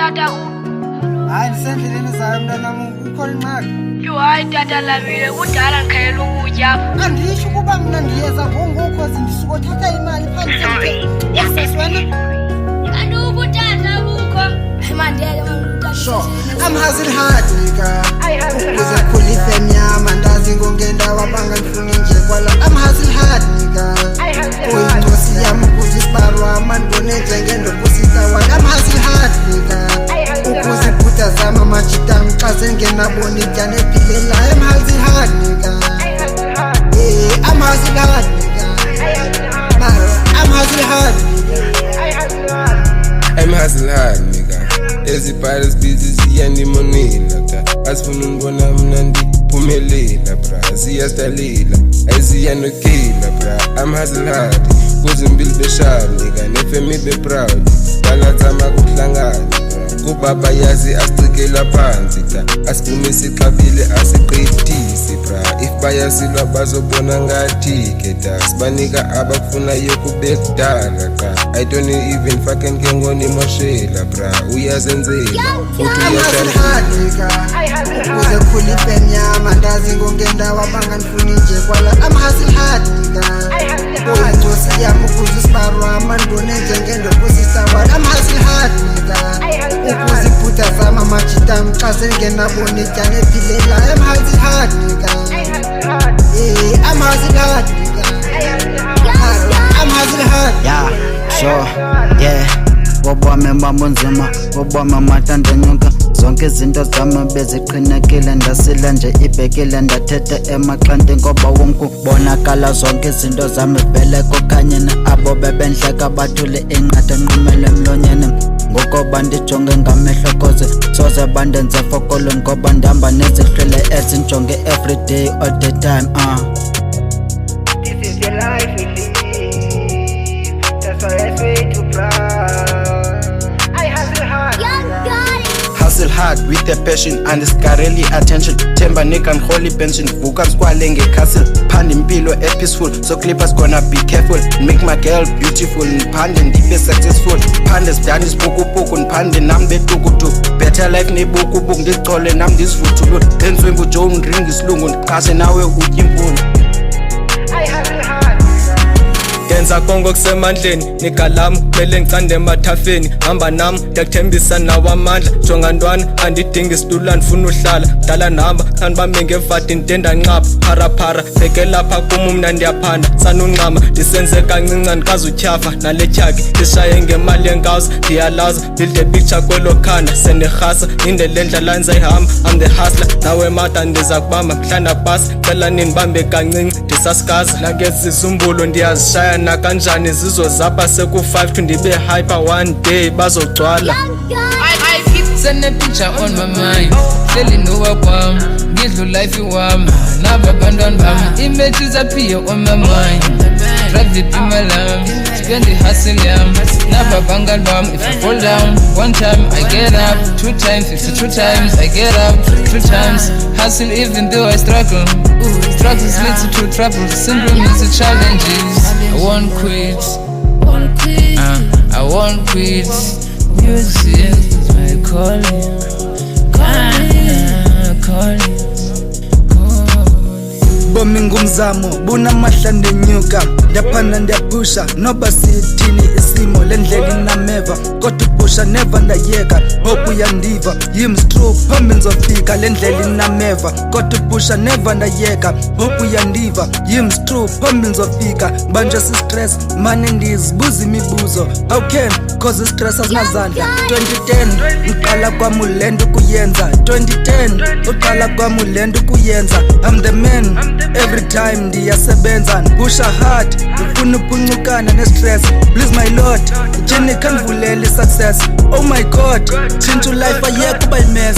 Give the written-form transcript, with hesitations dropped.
tata. Hayi ndisendleleni zayo mntanam ukhona ingxaki. Yho hayi tata Lamile kudala ndikhayela ukutya. Andisho ukuba mna ndiyeza ngongokhozi ndisukothatha imali phandle. Yasesi wena? Kaloku tata bukho. Sure, I'm hustling hard nigga. Ukuze khulise mnyama ndazi ngongendawo abangangifuni nje kwala. I'm hustling hard nigga. Uyincosi yami ukuze isibarwa amandibone njengendokusisa wami. I'm hustling hard nigga. Ukuze ibhuda zami amajita xa sengenabona ityana ephilela. I'm hustling hard nigga. I'm hustling hard nigga. I'm hustling hard nigga. I'm hustling hard nigga. Ezibhala sibizi ziyandimonela ta asifuna unibona mna ndiphumelela bra ziyasidalela ayiziyanokila bra I'm hustling hard kuzimbili beshali nigga nefemi be-proud balazama kuhlangana kubaba yazi asicikela phansi ta asiphume sixabile asiqedisi bra if bayasilwa bazobona ngathi-ke ta sibanika abakufunayo kube kudala qa I don't even fucking ngengonimoshela bra uyazenzela futhi uyashadika ukuze khulise mnyama ndazi ngongendawo abangangifuni nje kwala I'm hustling hard nigga uyincosi yami ukuze isibarwa amandibone njengendokusisa wami I'm hustling hard nigga ukuze ibhuda zami amajita xa sengenabona ityana ephilela I'm hustling hard nigga I'm hustling hard nigga I'm hustling hard. Yeah, sure, yeah. Wobwami babunzima, wobwami amatandenyuka. Zonke izinto zami beziqinekile ndasila nje ibhekile ndathethe emaxanti ngoba wonke bonakala zonke izinto zami vele kokanye abo bebendleka bathule inqathe nqumele emlonyeni ngokuba ndijonge ngamehlo koze soze bandenze fokolo ngoba ndihamba nezihlele ezinjonge everyday all the time This is the life we live. That's why I say to proud. I hustle hard. Hustle hard with a passion and scarcely attention. Themba nigga holy pension. Vuka squale nge-castle. Phanda impilo peaceful. So clippers gonna be careful. Make my girl beautiful. Phande ndibe successful. Phande sidani isibukubuku. Phande nami betukutu. Better life nebukubuku. Ndicole nami ndisivuthulu. Enswembu John ring isilungu. Ndiqashe nawe utye imfundo. I hustle hard. Yenza konke kusemandleni nigalami kumele ngicande emathafeni hamba nami ndiyakuthembisa nawo amandla jonga ntwana andidingi isitula ndifuna uhlala dala namba kanibambe ngevadi nditenda nqapha pharaphara bheke lapha kum mna ndiyaphanda sanunqama ndisenze kancinca ndikazi utyhafa nale tyhaki ndishaye ngemali yenkawuza ndiyalaza build a picture kwelo khanda sendirhasa indele ndlala ndizayihamba I'm the hustler nawe mata ndiza kubamba mhlana basi cela nindibambe kancinci ndisasikaza nangezizumbulo ndiyazishaya nakanjani zizo zapha seku-5 to ndibe hyper one day bazogcwala Send a picture on my mind Hleli nowakwami ngidla life wami nababantwana bami images appear on my mind Drive it in my lamb Spend the hustle yami nababangani bami If I fall down one time I get up 2 times 52 times I get up 3 times Hustle even though I struggle Struggles leads to trouble Syndrome leads to challenges I won't quit I won't quit Music is my calling Bomi ngumzamo bunamahla ndenyuka ndiyaphanda ndiyapusha noba sithini isimo lendlela inameva kodwa upusha never ndayeka hope uyandiva yimstru phambi nzofika lendlela inameva kodwa upusha never ndayeka hope uyandiva yimstru phambi nzofika banje sistress mane ndizibuza imibuzo how can cause stress azinazandla 2010 uqala kwami ulento kuyenza 2010 uqala kwami ulento kuyenza I'm the man every time ndiyasebenza ndipusha hard ndifuna ukuncukana nestress please my lord utyhini khandivulele success oh my god tshintsha life ayeka uba imess